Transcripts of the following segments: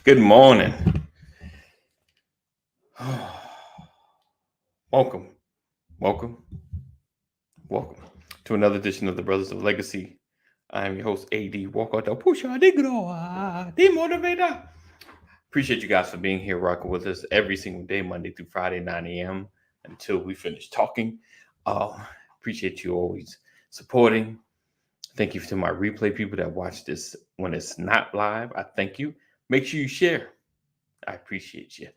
Good morning. Welcome, welcome, welcome to another edition of the Brothers of Legacy. I am your host, AD Walker, the pusher, the grower, the motivator. Appreciate you guys for being here, rocking with us every single day, Monday through Friday, 9 a.m. until we finish talking. Appreciate you always supporting. Thank you to my replay people that watch this when it's not live. I thank you. Make sure you share. I appreciate you.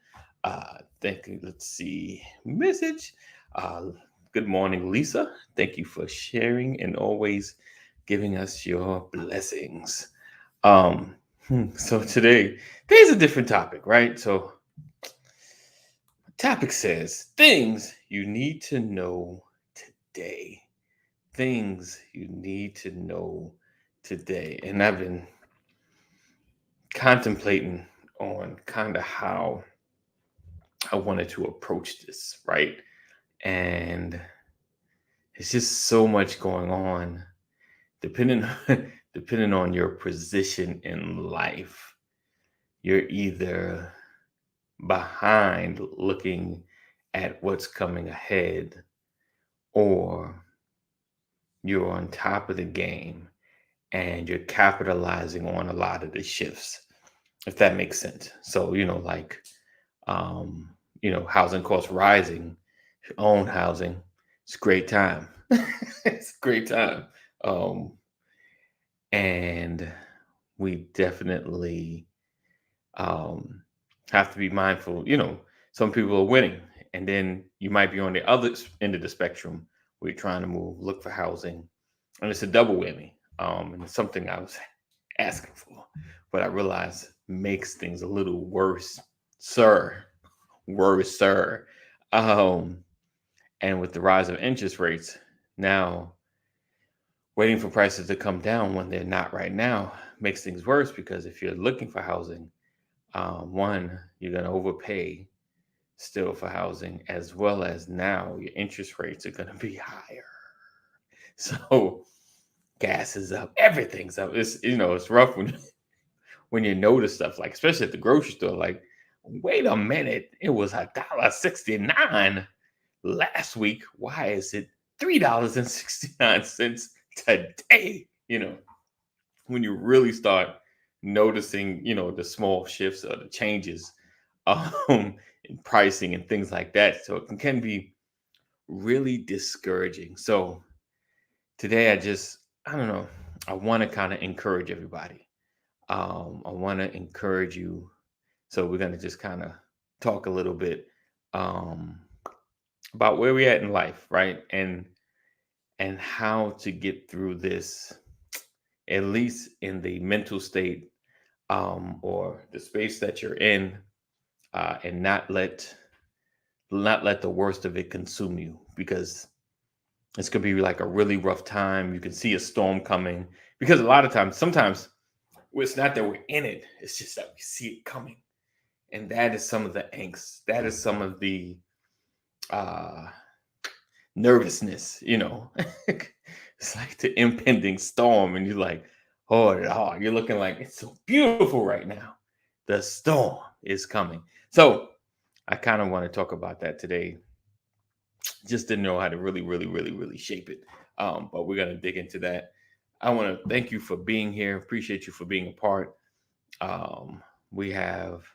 Thank you. Let's see. Message. Uh, Good morning, Lisa. Thank you for sharing and always giving us your blessings. Um, so today's a different topic, right? So topic says things you need to know today. Things you need to know today. And I've been contemplating on kind of how I wanted to approach this, right? And it's just so much going on, depending depending on your position in life. You're either behind looking at what's coming ahead, or you're on top of the game and you're capitalizing on a lot of the shifts, if that makes sense. So, um, housing costs rising. If you own housing, it's a great time. It's a great time. Um, and we definitely um, have to be mindful. Some people are winning, and then you might be on the other end of the spectrum where you're trying to look for housing, and it's a double whammy. And it's something I was asking for, but I realized makes things a little worse, sir. Worse, sir. Um, and with the rise of interest rates, now waiting for prices to come down when they're not right now makes things worse, because if you're looking for housing, one, you're going to overpay still for housing, as well as now your interest rates are going to be higher. So gas is up, everything's up. It's rough when you notice stuff, like especially at the grocery store. Like, wait a minute, it was $1.69 last week. Why is it $3.69 today? When you really start noticing, the small shifts or the changes in pricing and things like that. So it can be really discouraging. So today I don't know, I want to kind of encourage everybody. I want to encourage you. So we're going to just kind of talk a little bit um, about where we're at in life, right? And how to get through this, at least in the mental state, or the space that you're in, and not let the worst of it consume you, because it's gonna be like a really rough time. You can see a storm coming, because a lot of times, sometimes it's not that we're in it; it's just that we see it coming, and that is some of the angst. That is some of the uh, nervousness. It's like the impending storm, and you're like, oh, you're looking like it's so beautiful right now. The storm is coming. So I kind of want to talk about that today. Just didn't know how to really, really, really, really shape it. But we're gonna dig into that. I want to thank you for being here. Appreciate you for being a part. We have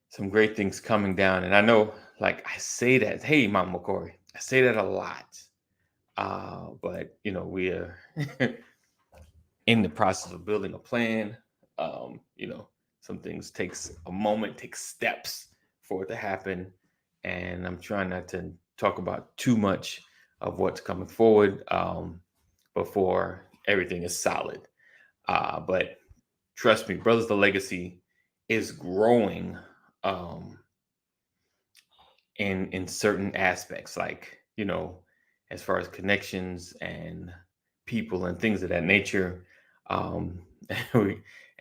some great things coming down, and I know, like I say that, hey, Mama Corey, I say that a lot. But we are in the process of building a plan. Um, you know, some things takes a moment, takes steps for it to happen, and I'm trying not to talk about too much of what's coming forward, before everything is solid. But trust me, Brothers the Legacy is growing, um, in certain aspects, like, as far as connections and people and things of that nature. Um,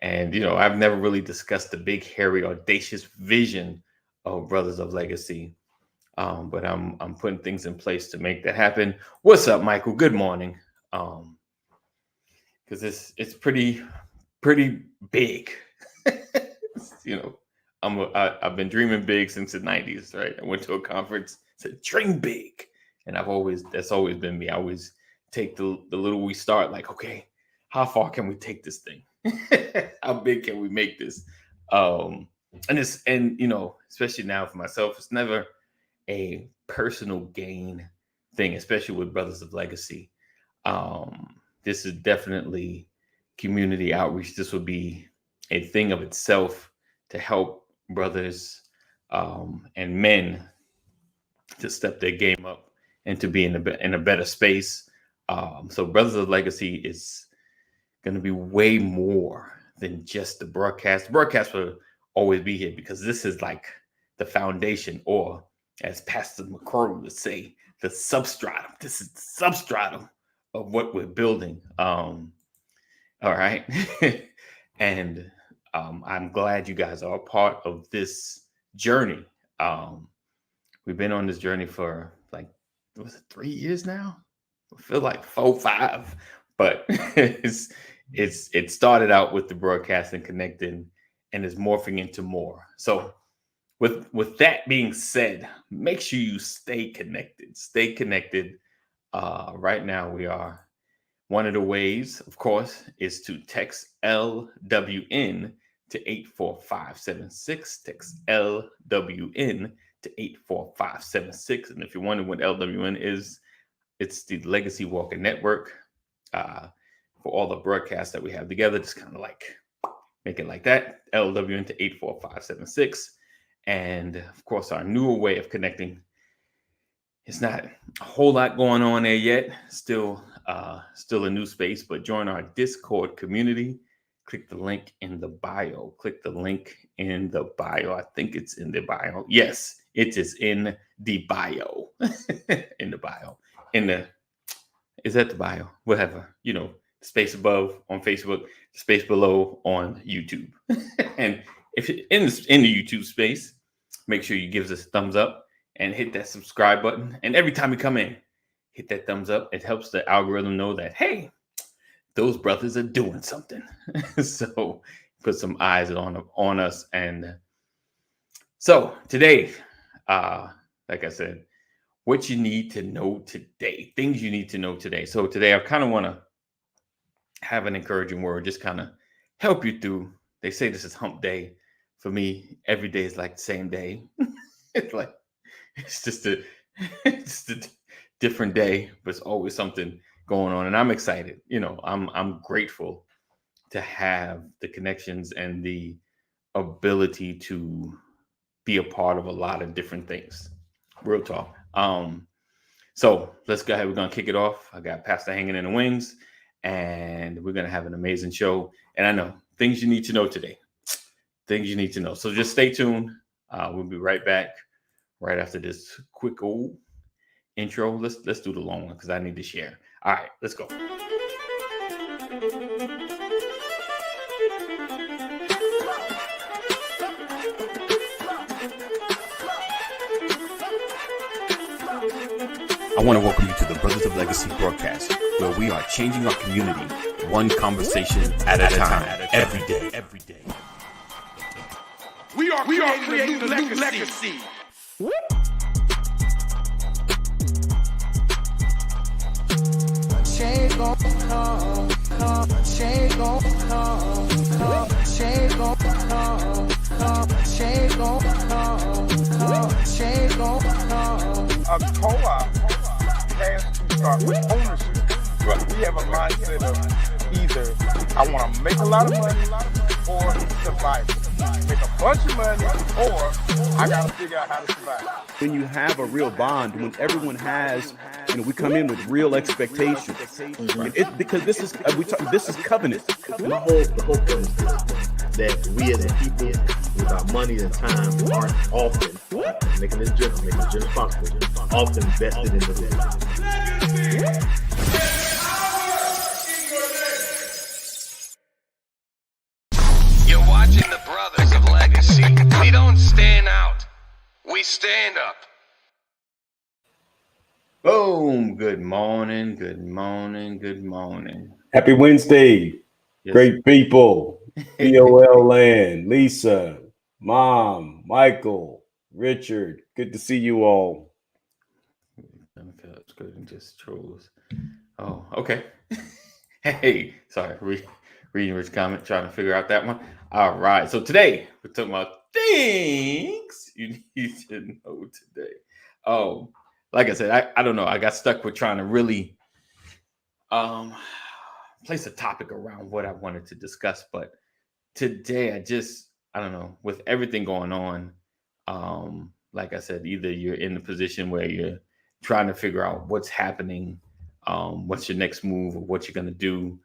and I've never really discussed the big, hairy, audacious vision of Brothers of Legacy. But I'm putting things in place to make that happen. What's up, Michael? Good morning. Because it's pretty big. You know, I've been dreaming big since the 90s, right? I went to a conference, said dream big. And that's always been me. I always take the little we start, like, okay, how far can we take this thing? How big can we make this? And you know, especially now for myself, it's never a personal gain thing, especially with Brothers of Legacy. This is definitely community outreach. This will be a thing of itself to help brothers and men to step their game up and to be in a better space. So Brothers of Legacy is going to be way more than just the broadcast. The broadcast will always be here because this is like the foundation, or as Pastor McCrory would say, the substratum. This is the substratum of what we're building. All right. And I'm glad you guys are a part of this journey. We've been on this journey for like, was it 3 years now? I feel like 4, 5, but it started out with the broadcast and connecting, and is morphing into more. So with that being said, make sure you stay connected. Stay connected. Right now we are, one of the ways, of course, is to text LWN to 84576. Text LWN to 84576. And if you're wondering what LWN is, it's the Legacy Walker Network. For all the broadcasts that we have together, just kind of like make it like that. LWN to 84576. And of course, our newer way of connecting. It's not a whole lot going on there yet. Still a new space, but join our Discord community. Click the link in the bio. Click the link in the bio. I think it's in the bio. Yes, it is in the bio. In the bio. Is that the bio? Whatever. You know, space above on Facebook, space below on YouTube. And if you're in the YouTube space, make sure you give us a thumbs up and hit that subscribe button. And every time you come in, hit that thumbs up. It helps the algorithm know that, hey, those brothers are doing something. So put some eyes on us. And so today, like I said, what you need to know today, things you need to know today. So today I kind of want to have an encouraging word, just kind of help you through. They say this is hump day. For me, every day is like the same day. It's just a different day, but it's always something going on. And I'm excited. You know, I'm grateful to have the connections and the ability to be a part of a lot of different things. Real talk. So let's go ahead. We're going to kick it off. I got Pastor hanging in the wings, and we're going to have an amazing show. And I know things you need to know today, things you need to know. So just stay tuned. We'll be right back right after this quick old intro. Let's do the long one because I need to share. All right, let's go. I want to welcome you to the Brothers of Legacy broadcast, where we are changing our community one conversation at a time, every day. We are creating a new legacy. Change gon' come. Change gon' come. Change gon' come. Change gon' come. Change gon' come. A co-op has to start with ownership. Right. We have a mindset of either I want to make a lot of money or survive. Make a bunch of money or I got to figure out how to survive. When you have a real bond, when everyone has, we come in with real expectations. Mm-hmm. Because this is covenant. The whole premise is that we as a people, with our money and time, aren't often making this just possible, often vested in the legacy. You're watching the Brothers of Legacy. We don't stand out. We stand up. Boom. Good morning. Happy Wednesday. Yes. Great people. BOL Land, Lisa, Mom, Michael, Richard. Good to see you all. Phillips good and just trolls. Oh, okay. Hey, sorry, reading Rich comment, trying to figure out that one. All right, so today we're talking about things you need to know today. Oh, like I said, I don't know. I got stuck with trying to really place a topic around what I wanted to discuss, but today I don't know, with everything going on, like I said, either you're in the position where you're trying to figure out what's happening, what's your next move or what you're going to do,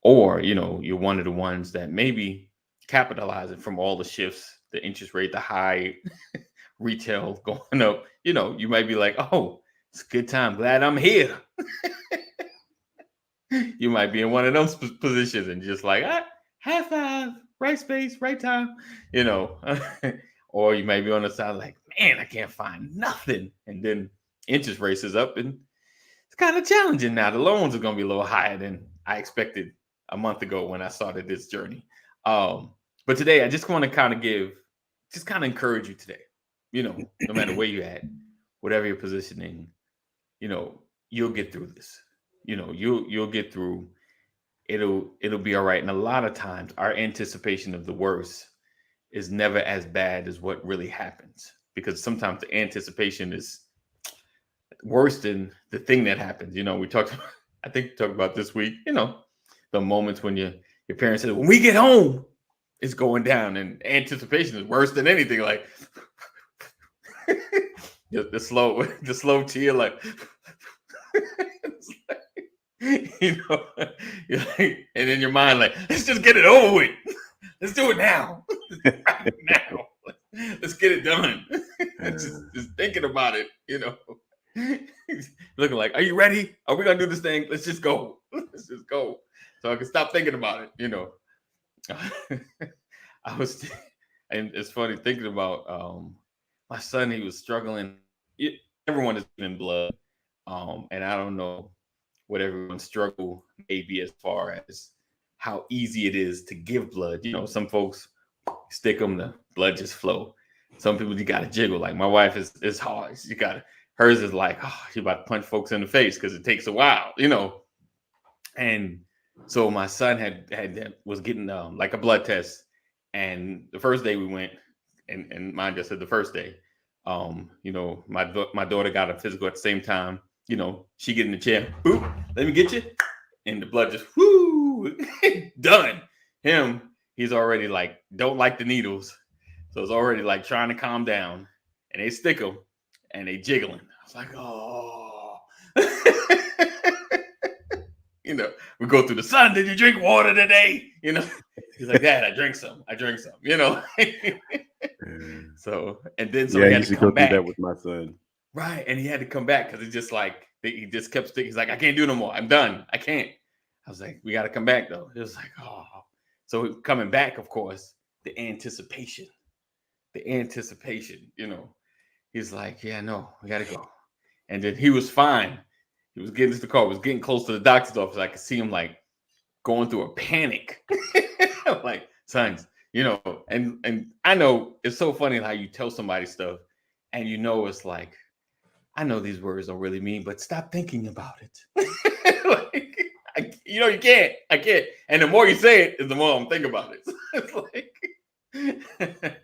or you're one of the ones that maybe capitalizing from all the shifts, the interest rate, the high retail going up. You might be like, oh, it's a good time, glad I'm here. You might be in one of those positions and just like, high five, right space, right time, or you may be on the side like, man, I can't find nothing. And then interest rates is up and it's kind of challenging now. The loans are going to be a little higher than I expected a month ago when I started this journey. But today I just want to kind of encourage you today, no matter where you're at, whatever your positioning, you'll get through this. You'll get through. It'll be all right. And a lot of times our anticipation of the worst is never as bad as what really happens, because sometimes the anticipation is worse than the thing that happens. I think we talked about this week, the moments when your parents said, when we get home, it's going down, and anticipation is worse than anything. Like the slow tear, like, you're like, and in your mind, like, let's just get it over with. Let's do it now. Right now. Let's get it done. just thinking about it, looking like, are you ready? Are we gonna do this thing? Let's just go. Let's just go. So I can stop thinking about it, and it's funny thinking about my son. He was struggling. Everyone is in blood, and I don't know what everyone's struggle may be as far as how easy it is to give blood. Some folks stick them, the blood just flow. Some people, you got to jiggle. Like my wife is hard. Hers is like, oh, she about to punch folks in the face because it takes a while, And so my son was getting like a blood test, and the first day we went, and mine just said the first day, my daughter got a physical at the same time. She get in the chair, boop, let me get you, and the blood just whoo, done. He's already like, don't like the needles, so it's already like trying to calm down, and they stick him, and they jiggling. I was like, oh. We go through the sun. Did you drink water today? He's like, Dad, I drank some. So, and then he had to come back. That with my son. Right. And he had to come back because it's just like, he just kept sticking. He's like, I can't do no more. I'm done. I can't. I was like, we got to come back though. It was like, oh. So coming back, of course, the anticipation, he's like, yeah, no, we got to go. And then he was fine. He was getting to the car, was getting close to the doctor's office. I could see him like going through a panic. Like, sons, and I know it's so funny how you tell somebody stuff and it's like, I know these words don't really mean, but stop thinking about it. Like, you can't. I can't. And the more you say it, is the more I'm thinking about it. It's like,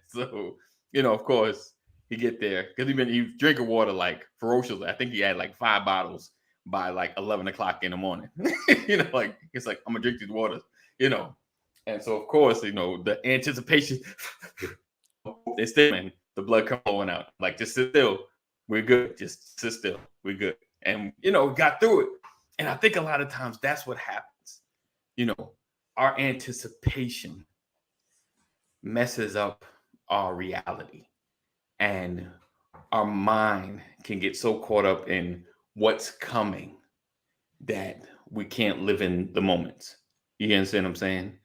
so, of course, he get there because he was drinking water like ferociously. I think he had like 5 bottles by like 11 o'clock in the morning. Like, it's like, I'm gonna drink these waters, And so, of course, the anticipation, they still, man, the blood coming out. Like, just sit still. We're good. Just sit still. We're good. And, got through it. And I think a lot of times that's what happens. Our anticipation messes up our reality. And our mind can get so caught up in what's coming that we can't live in the moment. You understand what I'm saying?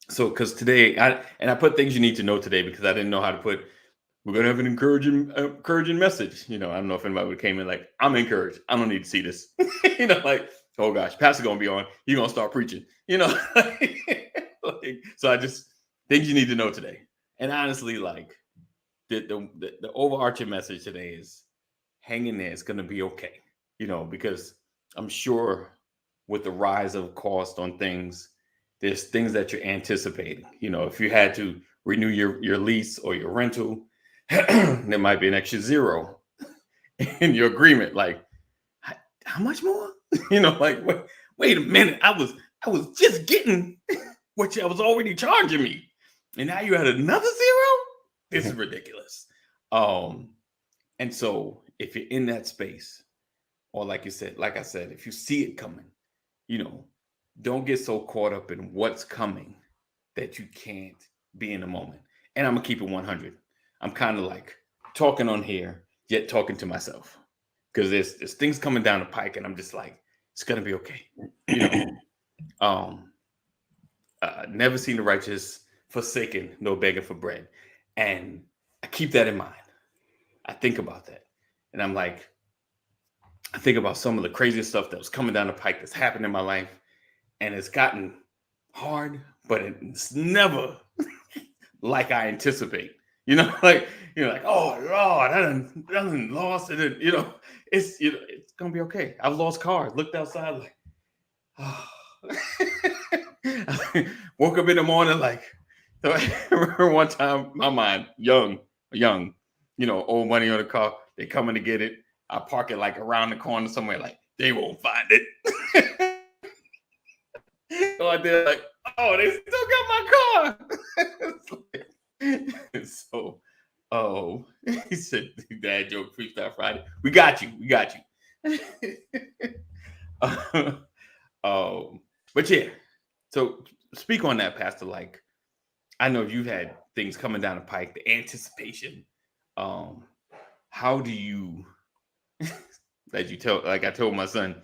So because today I put things you need to know today because I didn't know how to put, we're going to have an encouraging message. I don't know if anybody would have came in like, I'm encouraged. I don't need to see this. Like, oh gosh, Pastor's going to be on. He's going to start preaching, Like, so I just things you need to know today. And honestly, like the overarching message today is hang in there. It's gonna be okay. Because I'm sure with the rise of cost on things, there's things that you're anticipating. If you had to renew your lease or your rental, there might be an extra zero in your agreement. Like, how much more? Like, wait a minute. I was just getting what you was already charging me, and now you had another zero. This is ridiculous. And so if you're in that space, or like I said, if you see it coming, don't get so caught up in what's coming that you can't be in the moment. And I'm gonna keep it 100. I'm kind of like talking on here, yet talking to myself, because there's things coming down the pike, and I'm just like, it's gonna be okay. Never seen the righteous forsaken, no begging for bread, and I keep that in mind. I think about that, and I'm like, I think about some of the craziest stuff that was coming down the pike that's happened in my life, and it's gotten hard, but it's never like I anticipate. Like oh Lord, I done lost it. It's gonna be okay. I've lost cars. Looked outside like, oh. Woke up in the morning like, so I remember one time my mind, young, old money on the car. They coming to get it. I park it like around the corner somewhere. Like they won't find it. So I did like, oh, they still got my car. So, he said, dad joke, Freestyle Friday. We got you. But yeah, so speak on that, Pastor. Like, I know you've had things coming down the pike, the anticipation. How do you, like I told my son,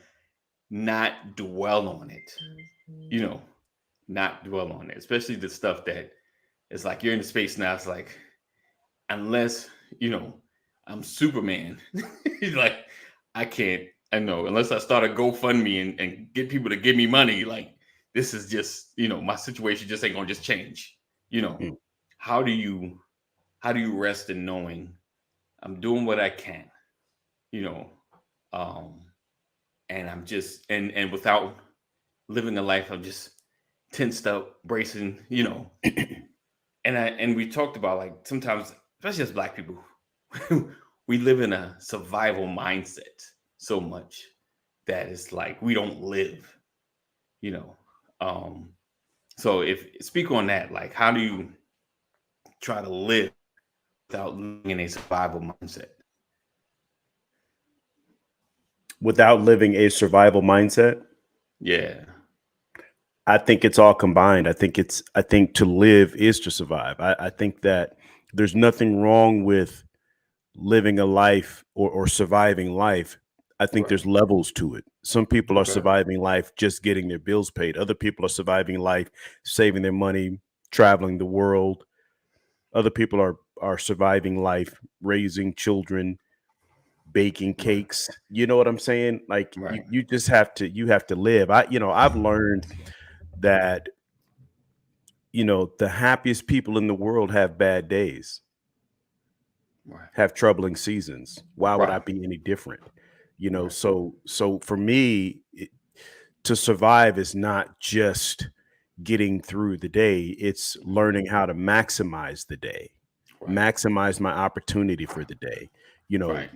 not dwell on it, not dwell on it, especially the stuff that it's like you're in the space now. It's like, unless, I'm Superman, like, I know, unless I start a GoFundMe and get people to give me money, like, this is just, my situation just ain't gonna just change. How do you rest in knowing I'm doing what I can, and I'm just, and without living a life of just tensed up, bracing, and we talked about, like, sometimes, especially as Black people, we live in a survival mindset so much that it's like we don't live, so if speak on that, like, how do you try to live without living in a survival mindset? Without living a survival mindset? Yeah. I think it's all combined. I think to live is to survive. I think that there's nothing wrong with living a life or surviving life. I think there's levels to it. Some people are surviving life just getting their bills paid. Other people are surviving life, saving their money, traveling the world. Other people are surviving life, raising children, baking cakes. You know what I'm saying? Like, you just have to live. I've learned that, the happiest people in the world have bad days, have troubling seasons. Why would I be any different? So for me, to survive is not just getting through the day. It's learning how to maximize the day, maximize my opportunity for the day.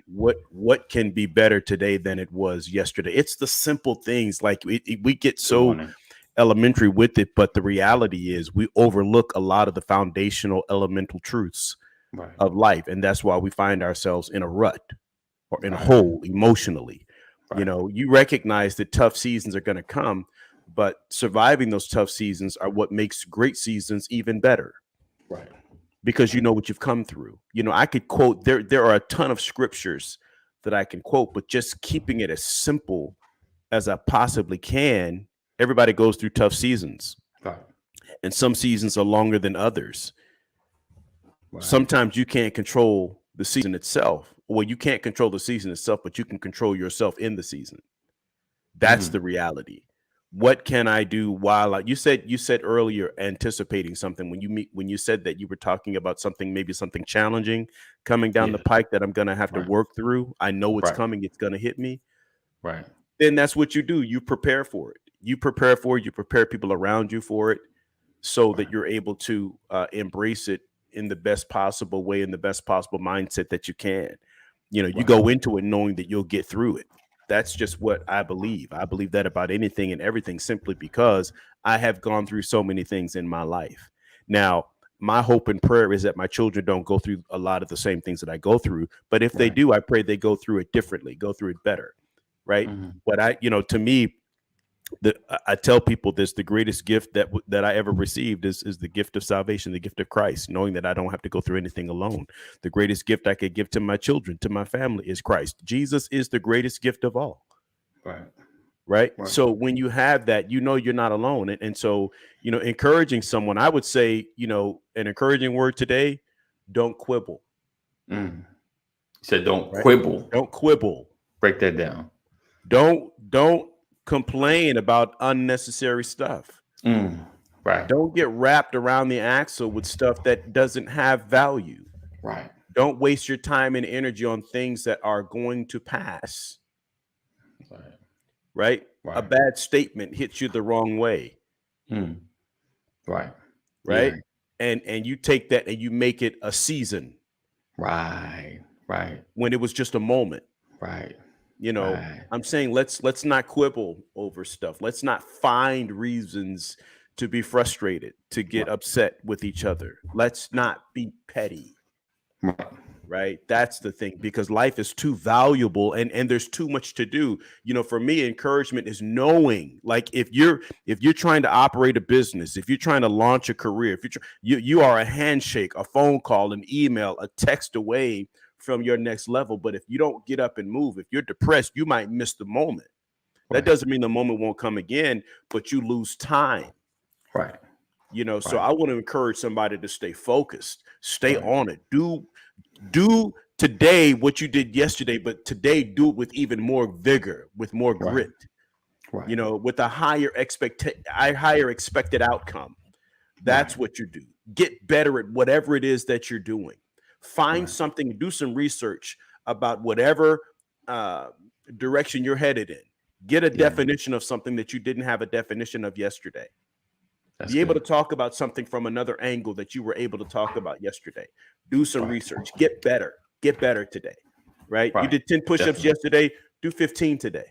What can be better today than it was yesterday? It's the simple things. Like, we get so elementary with it, but the reality is we overlook a lot of the foundational elemental truths of life. And that's why we find ourselves in a rut or in a hole emotionally. You recognize that tough seasons are going to come, but surviving those tough seasons are what makes great seasons even better. Right. Because you know what you've come through. I could quote, there are a ton of scriptures that I can quote, but just keeping it as simple as I possibly can. Everybody goes through tough seasons. Right. And some seasons are longer than others. Right. Sometimes you can't control the season itself. Well, you can't control the season itself, but you can control yourself in the season. That's the reality. What can I do while you said earlier anticipating something when you said that you were talking about something, maybe something challenging coming down the Yeah. pike that I'm going to have to Right. work through. I know it's Right. coming. It's going to hit me. Right. Then that's what you do. You prepare for it. You prepare people around you for it so that Right. you're able to embrace it in the best possible way, in the best possible mindset that you can. You Right. go into it knowing that you'll get through it. That's just what I believe. I believe that about anything and everything simply because I have gone through so many things in my life. Now, my hope and prayer is that my children don't go through a lot of the same things that I go through. But if they Right. do, I pray they go through it differently, go through it better. Right. Mhm. But to me, I tell people this: the greatest gift that I ever received is the gift of salvation, the gift of Christ, knowing that I don't have to go through anything alone. The greatest gift I could give to my children, to my family, is Christ. Jesus is the greatest gift of all. Right. Right. Right. So when you have that, you're not alone. And so, encouraging someone, I would say, an encouraging word today: don't quibble. Mm. Said don't Right? quibble. Don't quibble. Break that down. Don't complain about unnecessary stuff. Mm. Right. Don't get wrapped around the axle with stuff that doesn't have value. Right. Don't waste your time and energy on things that are going to pass. Right. Right? Right. A bad statement hits you the wrong way. Mm. Right. Right? Yeah. And you take that and you make it a season. Right. Right. When it was just a moment. Right. Right. I'm saying let's not quibble over stuff. Let's not find reasons to be frustrated, to get upset with each other. Let's not be petty. Right. Right. That's the thing, because life is too valuable and there's too much to do. For me, encouragement is knowing, like, if you're trying to operate a business, if you're trying to launch a career, if you are a handshake, a phone call, an email, a text away from your next level. But if you don't get up and move, if you're depressed, you might miss the moment. That doesn't mean the moment won't come again, but you lose time. Right. So I want to encourage somebody to stay focused, stay on it. Do today what you did yesterday, but today do it with even more vigor, with more grit. Right. With a higher expected outcome. That's what you do. Get better at whatever it is that you're doing. Find something, do some research about whatever direction you're headed in. Get a definition of something that you didn't have a definition of yesterday. Be able to talk about something from another angle that you were able to talk about yesterday. Do some research. Get better. Get better today. Right? You did 10 push-ups yesterday. Do 15 today.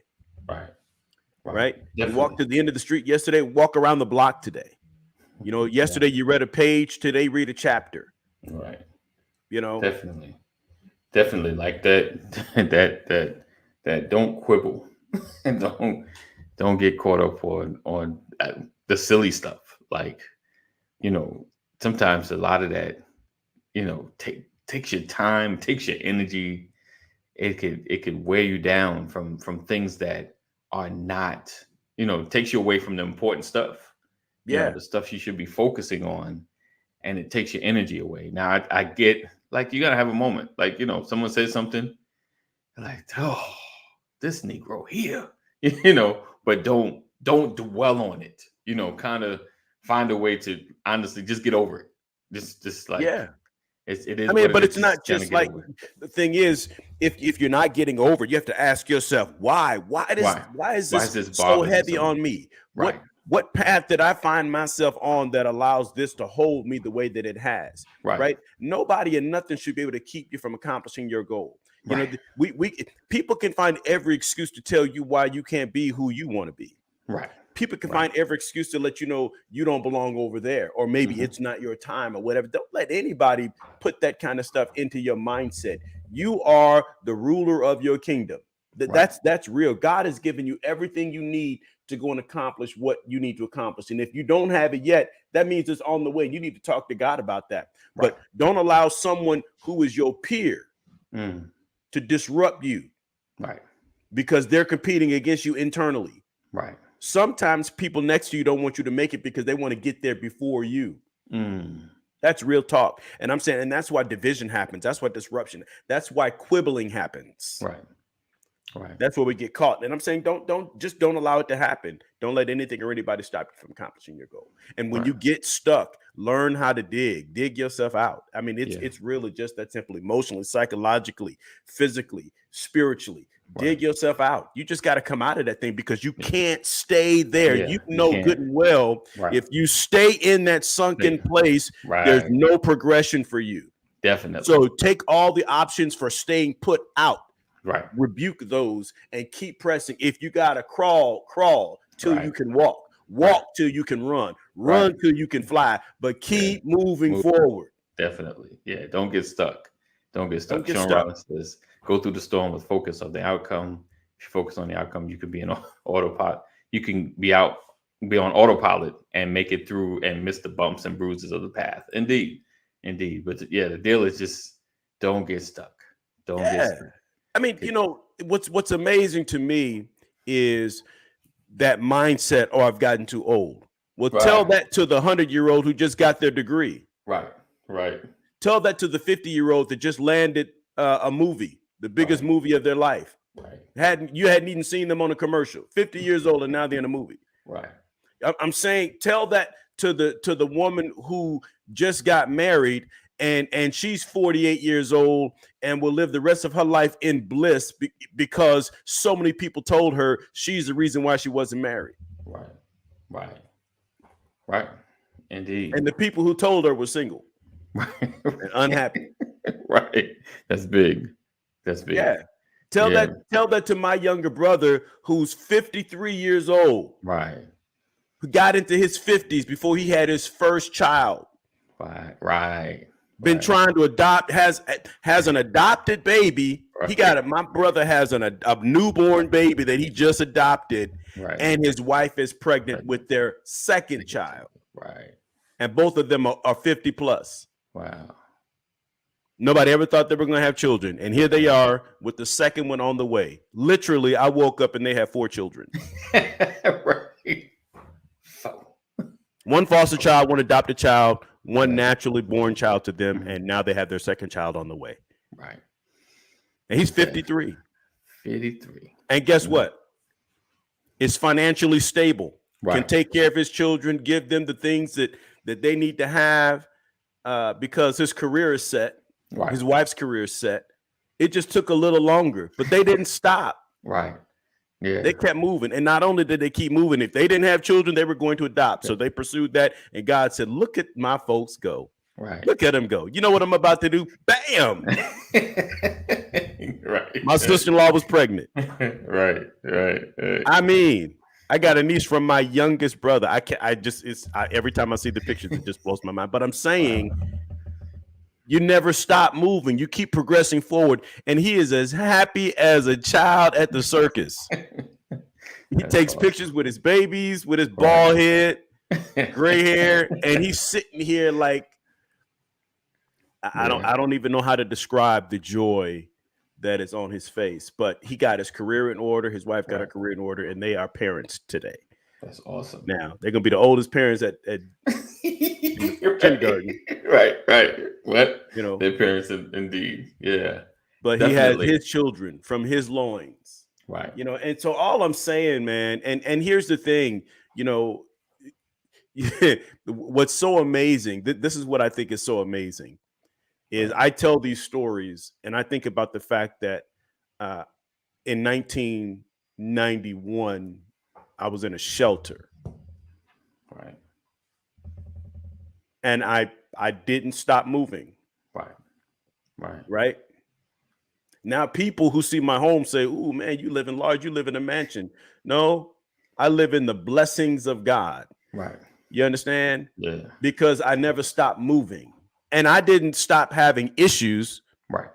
Right? You walked to the end of the street yesterday. Walk around the block today. Yesterday you read a page. Today read a chapter. Right. Definitely like that don't quibble and don't get caught up on the silly stuff. Like, sometimes a lot of that, takes your time, takes your energy. It could wear you down from things that are not, takes you away from the important stuff. The stuff you should be focusing on, and it takes your energy away. Now I get, like, you gotta have a moment. Like, someone says something, like, oh, this Negro here, but don't dwell on it. Kind of find a way to honestly just get over it. Just like, it is. But it's not just like, the thing is, if you're not getting over it, you have to ask yourself, why is this so heavy on me? Right. What path did I find myself on that allows this to hold me the way that it has? Right. Nobody and nothing should be able to keep you from accomplishing your goal. We people can find every excuse to tell you why you can't be who you want to be. Right. People can find every excuse to let you know you don't belong over there, or maybe it's not your time or whatever. Don't let anybody put that kind of stuff into your mindset. You are the ruler of your kingdom. That's real. God has given you everything you need to go and accomplish what you need to accomplish. And if you don't have it yet, that means it's on the way. You need to talk to God about that. But don't allow someone who is your peer to disrupt you. Right. Because they're competing against you internally. Right. Sometimes people next to you don't want you to make it because they want to get there before you. That's real talk. And I'm saying, and that's why division happens. That's why disruption. That's why quibbling happens. Right. Right. That's where we get caught. And I'm saying don't allow it to happen. Don't let anything or anybody stop you from accomplishing your goal. And when Right. you get stuck, learn how to dig yourself out. I mean, Yeah. it's really just that simple, emotionally, psychologically, physically, spiritually. Right. Dig yourself out. You just got to come out of that thing because you Yeah. can't stay there. Yeah, You you know can't. good and well, Right. if you stay in that sunken Yeah. place, there's Right. no progression for you. Definitely. So take all the options for staying put out. Right. Rebuke those and keep pressing. If you gotta crawl till you Right. can walk till you can run Right. till you can fly, but keep moving Move. forward. Definitely. Yeah. Don't get stuck. Don't get stuck. Don't get Sean stuck. Rollins says, go through the storm with focus on the outcome. If you focus on the outcome, you could be in autopilot. You can be on autopilot and make it through and miss the bumps and bruises of the path. Indeed. But yeah, the deal is just don't get stuck. Don't get stuck. I mean, you know, what's amazing to me is that mindset, oh, I've gotten too old. Well, tell Right. that to the 100-year-old who just got their degree. Right. Tell that to the 50-year-old that just landed a movie, the biggest Right. movie of their life. Right. You hadn't even seen them on a commercial. 50 years old and now they're in a movie. Right. I'm saying tell that to the woman who just got married and she's 48 years old and will live the rest of her life in bliss because so many people told her she's the reason why she wasn't married. Right. Indeed. And the people who told her were single and unhappy. Right. That's big. Yeah. Tell that to my younger brother who's 53 years old. Right. Who got into his 50s before he had his first child. Right. Been trying to adopt, has an adopted baby. Right. He got it. My brother has a newborn baby that he just adopted, Right. and his wife is pregnant with their second child. Right. And both of them are 50 plus. Wow. Nobody ever thought they were going to have children, and here they are with the second one on the way. Literally, I woke up and they have 4 children. Right. So. One foster child, one adopted child, one naturally born child to them, and now they have their second child on the way. Right. And he's 53. 53. And guess what? Is financially stable. Can Right. take care of his children, give them the things that they need to have because his career is set. Right. His wife's career is set. It just took a little longer, but they didn't stop. Right. Yeah. They kept moving. And not only did they keep moving, if they didn't have children, they were going to adopt. So they pursued that. And God said, look at my folks go. Right. Look at them go. You know what I'm about to do? Bam. Right. My sister-in-law was pregnant. Right. I mean, I got a niece from my youngest brother. Every time I see the pictures, it just blows my mind. But I'm saying, you never stop moving. You keep progressing forward. And he is as happy as a child at the circus. He takes pictures with his babies, with his bald head, gray hair, and he's sitting here like, I don't even know how to describe the joy that is on his face. But he got his career in order. His wife got her career in order, and they are parents today. That's awesome. Now they're gonna be the oldest parents at kindergarten. Right. What? You know, Their parents, indeed. Yeah. but Definitely. he has his children from his loins. Right. You know, and so all I'm saying, man, and here's the thing, you know, what's so amazing, this is what I think is so amazing, is I tell these stories and I think about the fact that in 1991, I was in a shelter. Right. And I didn't stop moving. Right. Now people who see my home say, "Ooh, man, you live in large, you live in a mansion." No, I live in the blessings of God. Right. You understand? Yeah. Because I never stopped moving. And I didn't stop having issues. Right.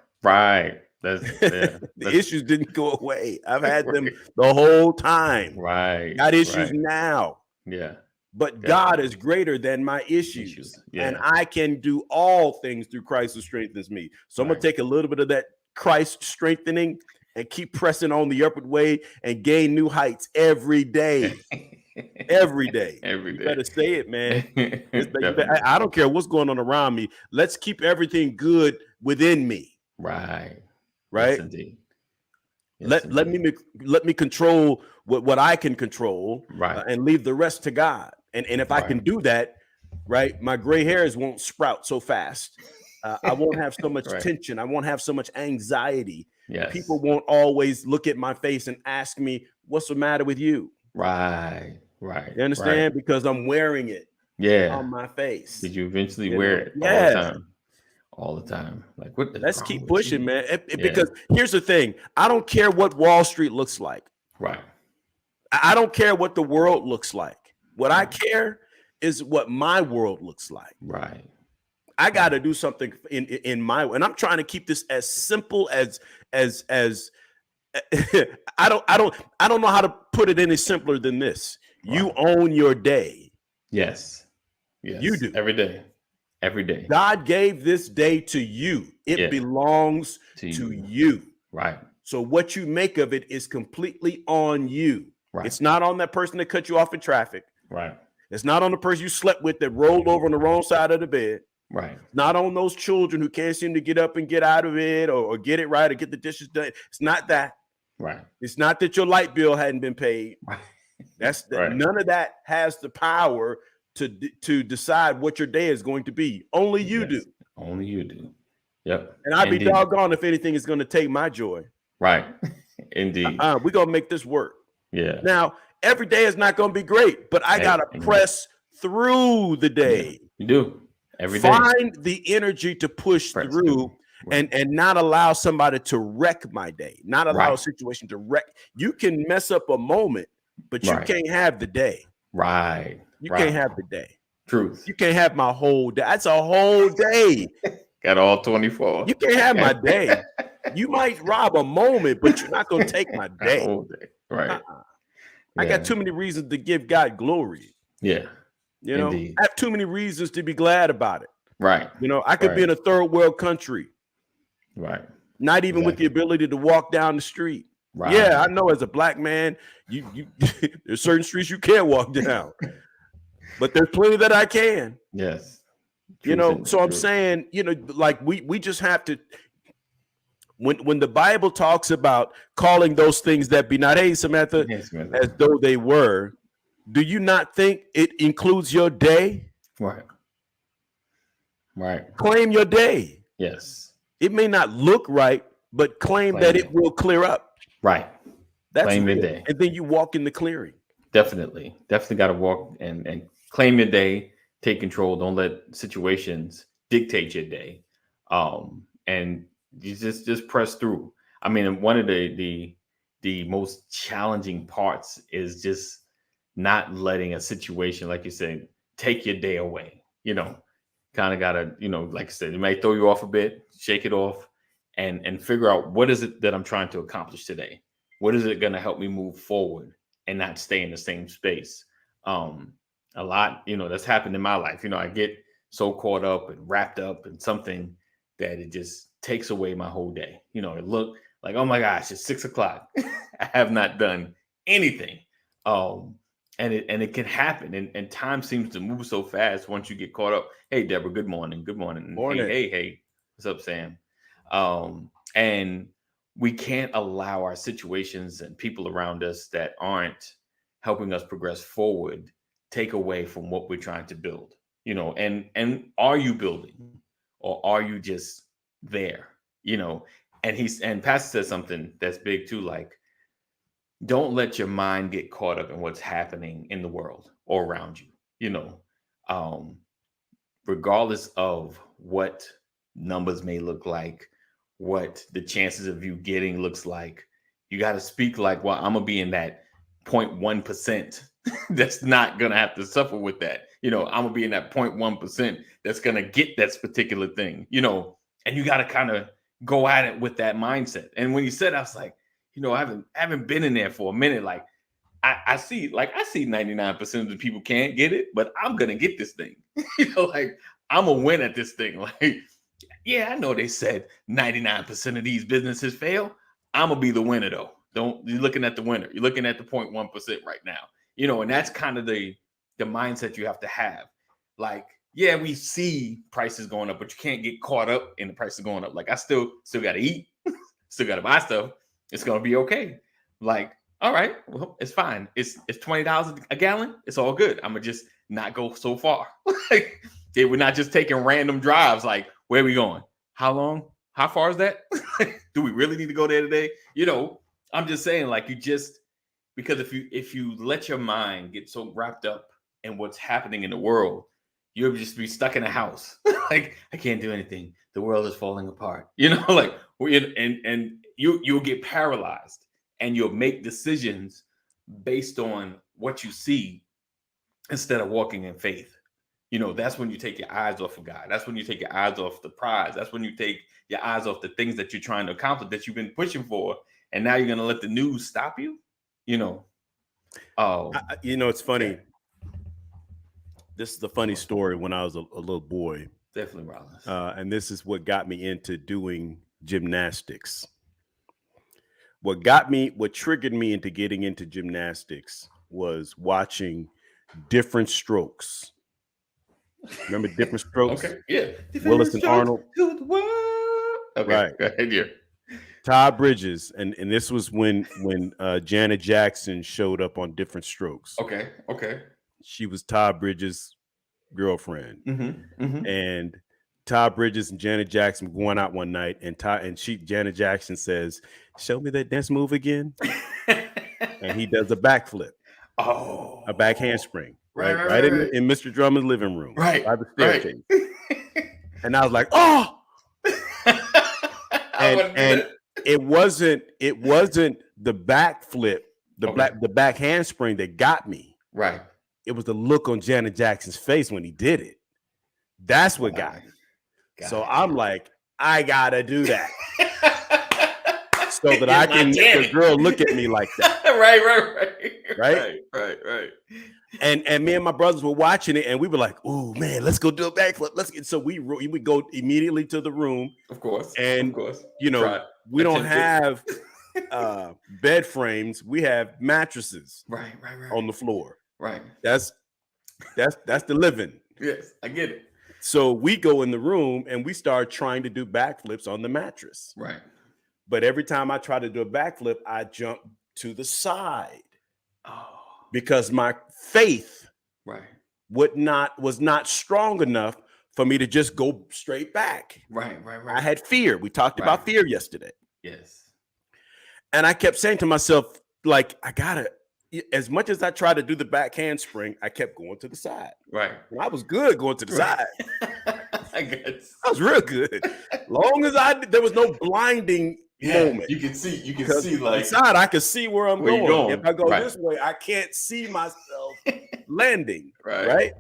The issues didn't go away. I've had them the whole time. Right. Got issues now. Yeah. But God is greater than my issues. Yeah. And I can do all things through Christ who strengthens me. So I'm going to take a little bit of that Christ strengthening and keep pressing on the upward way and gain new heights every day. Every day. Every day. You better say it, man. I don't care what's going on around me. Let's keep everything good within me. Right. Right. Yes, indeed. Yes, Let me control what I can control, Right. and leave the rest to God. And if I can Right. do that, right, my gray hairs won't sprout so fast. I won't have so much Right. tension. I won't have so much anxiety. Yes. People won't always look at my face and ask me, "What's the matter with you?" Right. Right. You understand? Because I'm wearing it Yeah. on my face. Did you eventually You wear know? it Yes. all the time? All the time. Like, what is Let's wrong keep with pushing, you? man. Yeah. Because here's the thing: I don't care what Wall Street looks like. Right. I don't care what the world looks like. What I care is what my world looks like. Right. I got to do something in my, and I'm trying to keep this as simple as I don't know how to put it any simpler than this. You Right. own your day. Yes. Yes. You do. Every day. Every day. God gave this day to you. It Yeah. belongs To to you. you. Right. So what you make of it is completely on you. Right. It's not on that person that cut you off in traffic. Right. It's not on the person you slept with that rolled over on the wrong side of the bed. Right. Not on those children who can't seem to get up and get out of it or get it right or get the dishes done. It's not that. Right. It's not that your light bill hadn't been paid. Right. That's Right. none of that has the power to decide what your day is going to be. Only you Yes. do. Only you do. Yep. And I'd be Indeed. doggone if anything is going to take my joy. Right. Indeed. We're going to make this work. Yeah. Now, every day is not going to be great, but I Hey, got to amen. press through the day. You do. Every day. Find the energy to push Press through through. Right. and not allow somebody to wreck my day, not allow a Right. situation to wreck. You can mess up a moment, but you Right. can't have the day. Right. You Right. can't have the day. Truth. You can't have my whole day. That's a whole day. Got all 24. You can't have my day. You might rob a moment, but you're not going to take my Got day. all day. Right. Uh-uh. I Yeah. got too many reasons to give God glory. Yeah. You know, Indeed. I have too many reasons to be glad about it. Right. You know, I could be Right. in a third world country, Right. not even with the Exactly. ability to walk down the street. Right. Yeah, I know as a black man, you there's certain streets you can't walk down, but there's plenty that I can. Yes. You Truth know, in- so I'm truth. saying, you know, like we just have to. When the Bible talks about calling those things that be not, hey Samantha, Yes, man. as though they were, do you not think it includes your day? Right. Right. Claim your day. Yes. It may not look right, but claim Claim that it. it will clear up. Right. That's Claim your real. day. And then you walk in the clearing. Definitely got to walk and claim your day, take control. Don't let situations dictate your day. And you just press through. I mean, one of the most challenging parts is just not letting a situation, like you said, take your day away. You know, kind of gotta, you know, like I said, it may throw you off a bit, shake it off, and figure out what is it that I'm trying to accomplish today. What is it going to help me move forward and not stay in the same space? A lot, you know, that's happened in my life. You know, I get so caught up and wrapped up in something that it just takes away my whole day. You know, it look like, oh my gosh, it's 6 o'clock. I have not done anything. And it can happen. And time seems to move so fast once you get caught up. Hey, Deborah, good morning. Good morning. And Morning. Hey. What's up, Sam? And we can't allow our situations and people around us that aren't helping us progress forward take away from what we're trying to build. You know, and are you building or are you just there? You know, and Pastor said something that's big too, like, don't let your mind get caught up in what's happening in the world or around you. You know, regardless of what numbers may look like, what the chances of you getting looks like, you got to speak like, well, I'm gonna be in that 0.1% that's not gonna have to suffer with that. You know, I'm gonna be in that 0.1% that's gonna get that particular thing. You know, and you got to kind of go at it with that mindset. And when you said, I was like, you know, I haven't been in there for a minute. Like, I see 99% of the people can't get it, but I'm gonna get this thing. You know, like, I'm a win at this thing. Like, yeah, I know they said 99% of these businesses fail. I'm gonna be the winner though. You're looking at the winner. You're looking at the 0.1% right now. You know, and that's kind of the mindset you have to have. Like, yeah, we see prices going up, but you can't get caught up in the prices going up. Like, I still got to eat, still got to buy stuff. It's gonna be okay. Like, all right, well, it's fine. It's $20 a gallon. It's all good. I'm gonna just not go so far. Like, we're not just taking random drives. Like, where are we going? How long? How far is that? Do we really need to go there today? You know, I'm just saying, like, you just because if you let your mind get so wrapped up in what's happening in the world, you'll just be stuck in a house. Like, I can't do anything. The world is falling apart. You know, like you'll get paralyzed and you'll make decisions based on what you see instead of walking in faith. You know, that's when you take your eyes off of God. That's when you take your eyes off the prize. That's when you take your eyes off the things that you're trying to accomplish that you've been pushing for. And now you're going to let the news stop you, you know? Oh, You know, it's funny. This is a funny story when I was a little boy. definitely, Rollins. And this is what got me into doing gymnastics. What triggered me into getting into gymnastics was watching Different Strokes. Remember Different Strokes? Okay, yeah. Willis and Arnold. To the world. Okay, Right. go ahead, yeah. Todd Bridges, and this was when Janet Jackson showed up on Different Strokes. Okay. She was Todd Bridges' girlfriend, Mm-hmm. and Todd Bridges and Janet Jackson were going out one night, and Janet Jackson says, "Show me that dance move again," and he does a backflip, Oh, a back handspring, Right, right in Mr. Drummond's living room, Right, by the right. staircase. And I was like, "Oh!" And it wasn't the backflip, the back handspring that got me. Right. It was the look on Janet Jackson's face when he did it. That's what got me. So I'm like, I gotta do that so that I can make a girl look at me like that. Right. And me and my brothers were watching it, and we were like, "Oh man, let's go do a backflip." So we go immediately to the room. Of course. And of course. you know, Right. we don't Attempt have bed frames. We have mattresses Right. on the floor. Right. That's the living. Yes, I get it. So we go in the room and we start trying to do backflips on the mattress. Right. But every time I try to do a backflip, I jump to the side Oh. because my faith Right. was not strong enough for me to just go straight back. Right. I had fear. We talked about Right. fear yesterday. Yes. And I kept saying to myself, like, as much as I tried to do the back handspring, I kept going to the side. Right. And I was good going to the side. I guess. I was real good. Long as there was no blinding moment. You can see like side, I can see where I'm you're going. If I go Right. this way, I can't see myself landing. Right.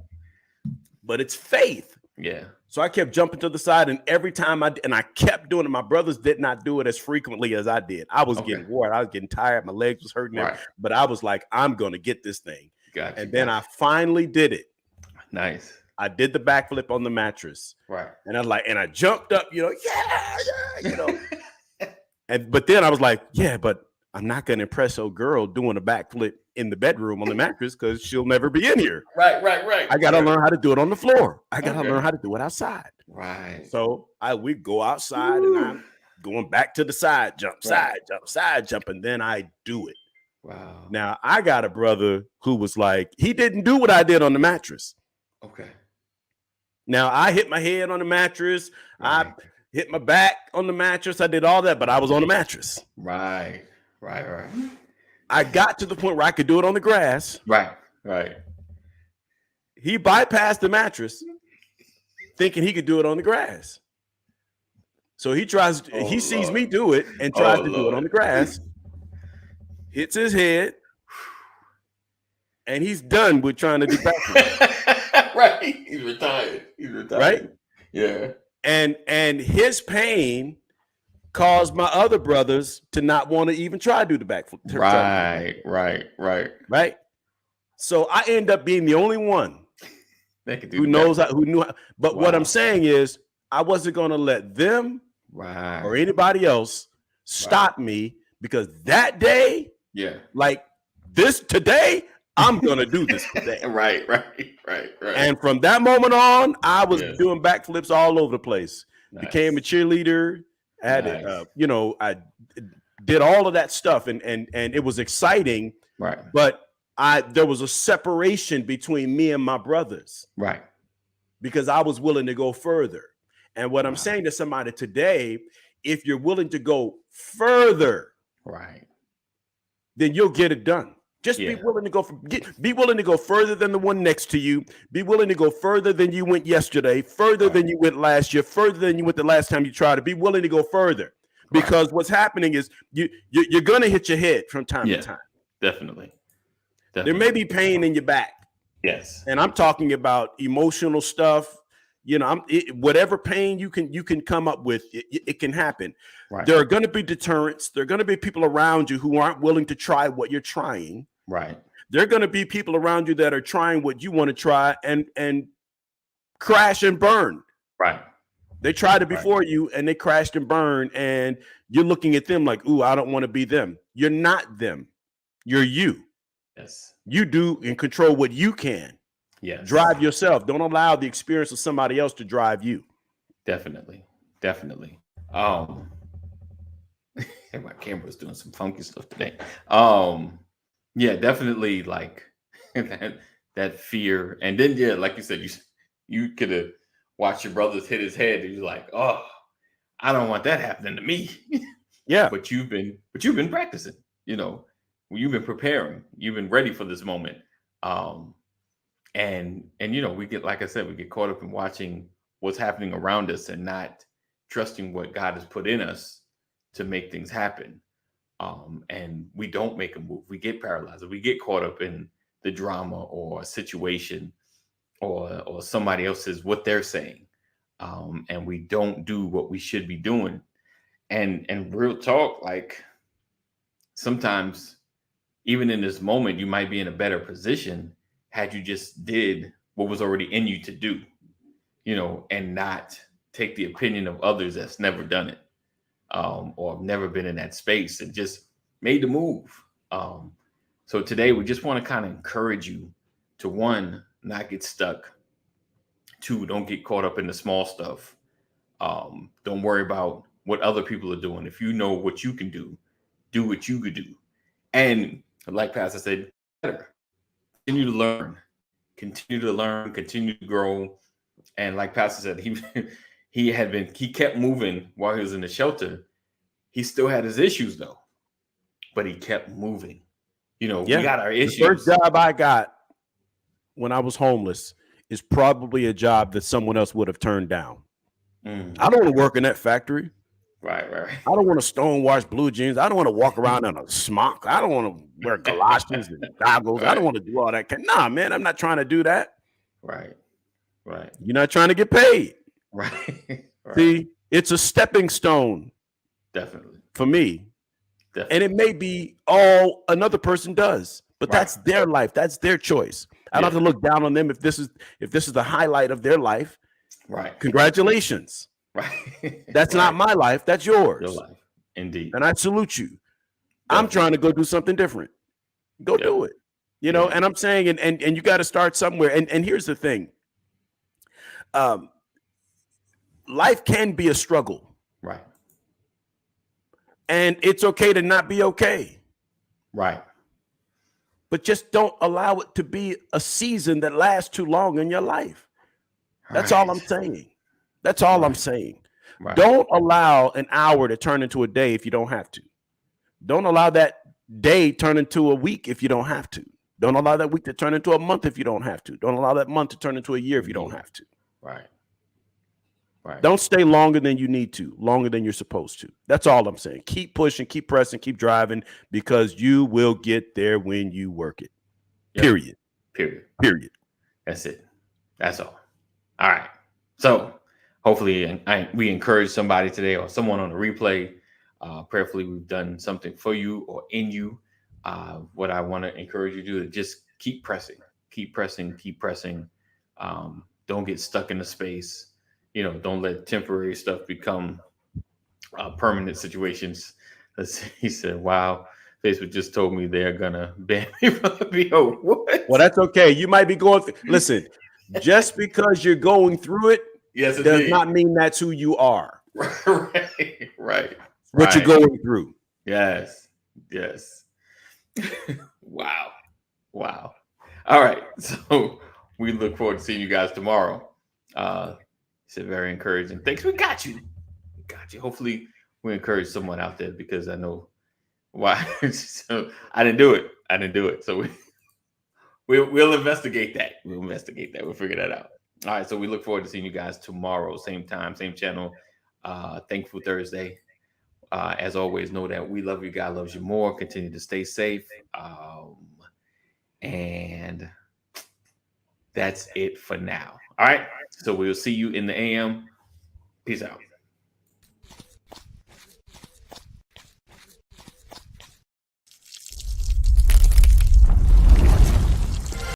But it's faith. Yeah. So I kept jumping to the side, and every time I kept doing it. My brothers did not do it as frequently as I did. I was getting worn. I was getting tired. My legs was hurting. Right. But I was like, I'm going to get this thing. Gotcha. And then I finally did it. Nice. I did the backflip on the mattress. Right. And I was like, and I jumped up, but then I was like, yeah, but I'm not going to impress a girl doing a backflip in the bedroom on the mattress because she'll never be in here. Right. I got to learn how to do it on the floor. I got to learn how to do it outside. Right. So we go outside and I'm going back to the side, jump, side, jump, and then I do it. Wow. Now I got a brother who was like, he didn't do what I did on the mattress. Okay. Now I hit my head on the mattress. Right. I hit my back on the mattress. I did all that, but I was on the mattress. Right. I got to the point where I could do it on the grass. Right. He bypassed the mattress, thinking he could do it on the grass. So he sees me do it and tries to do it on the grass. Hits his head, and he's done with trying to do backflip. Right. He's retired. Right? Yeah. And his pain caused my other brothers to not want to even try to do the backflip. Right. So I end up being the only one who knew. But what I'm saying is, I wasn't going to let them or anybody else stop me, because that day, like today, I'm going to do this today. Right. And from that moment on, I was doing backflips all over the place. Nice. Became a cheerleader. I did all of that stuff, and it was exciting. Right. But there was a separation between me and my brothers Right. because I was willing to go further. And what I'm saying to somebody today, if you're willing to go further, Right. then you'll get it done. Just be willing to go be willing to go further than the one next to you. Be willing to go further than you went yesterday, further than you went last year, further than you went the last time you tried to. Be willing to go further, because what's happening is you're going to hit your head from time to time. Definitely. There may be pain in your back. Yes. And I'm talking about emotional stuff. You know, whatever pain you can come up with, it can happen. Right. There are going to be deterrents. There are going to be people around you who aren't willing to try what you're trying. Right. There are going to be people around you that are trying what you want to try and crash and burn. Right. They tried it before you and they crashed and burned, and you're looking at them like, ooh, I don't want to be them. You're not them. You're you. Yes. You do and control what you can. Yes. Drive yourself. Don't allow the experience of somebody else to drive you. Definitely. Definitely. My camera's doing some funky stuff today. Yeah, definitely, like that fear. And then like you said, you could have watched your brothers hit his head and you're like, oh, I don't want that happening to me. Yeah. But you've been practicing, you've been preparing, you've been ready for this moment. And we get, like I said, we get caught up in watching what's happening around us and not trusting what God has put in us to make things happen. And we don't make a move. We get paralyzed. We get caught up in the drama or a situation or somebody else's, what they're saying. And we don't do what we should be doing. And real talk, like sometimes even in this moment, you might be in a better position had you just did what was already in you to do, and not take the opinion of others that's never done it. Or have never been in that space and just made the move. So today we just want to kind of encourage you to, 1, not get stuck. 2, don't get caught up in the small stuff. Don't worry about what other people are doing. If you know what you can do what you could do. And like Pastor said, better. Continue to learn, continue to grow. And like Pastor said, he kept moving while he was in the shelter. He still had his issues though, but he kept moving. We got our issues. The first job I got when I was homeless is probably a job that someone else would have turned down. I don't want to work in that factory. Right. I don't want to stonewash blue jeans. I don't want to walk around in a smock. I don't want to wear galoshes and goggles. I don't want to do all that. Nah, man, I'm not trying to do that. Right. You're not trying to get paid. Right. See, it's a stepping stone. Definitely. For me. Definitely. And it may be all another person does, but that's their life. That's their choice. I don't have to look down on them if this is the highlight of their life. Right. Congratulations. Right. That's not my life. That's yours. Your life. Indeed. And I salute you. Definitely. I'm trying to go do something different. Go do it. And I'm saying, and you got to start somewhere. And here's the thing. Life can be a struggle. Right. And it's okay to not be okay. Right. But just don't allow it to be a season that lasts too long in your life. That's all I'm saying. That's all I'm saying. Right. Don't allow an hour to turn into a day if you don't have to. Don't allow that day turn into a week if you don't have to. Don't allow that week to turn into a month if you don't have to. Don't allow that month to turn into a year if you don't have to. Right. Don't stay longer than you need to, longer than you're supposed to. That's all I'm saying. Keep pushing, keep pressing, keep driving, because you will get there when you work it. Period. Period. That's it. That's all. All right. So hopefully we encourage somebody today or someone on the replay. Prayerfully, we've done something for you or in you. What I want to encourage you to do is just keep pressing. Don't get stuck in the space. Don't let temporary stuff become permanent situations. He said, wow, Facebook just told me they're going to ban me from the VO. What? Well, that's okay. You might be going through. Listen, just because you're going through it does not mean that's who you are. Right. What you're going through. Yes. Yes. Wow. Wow. All right. So we look forward to seeing you guys tomorrow. It's very encouraging. Thanks. We got you. We got you. Hopefully we encourage someone out there because I know why. So I didn't do it. I didn't do it. So we'll investigate that. We'll investigate that. We'll figure that out. All right. So we look forward to seeing you guys tomorrow. Same time, same channel. Thankful Thursday. As always, know that we love you. God loves you more. Continue to stay safe. And that's it for now. All right. So we'll see you in the AM. Peace out.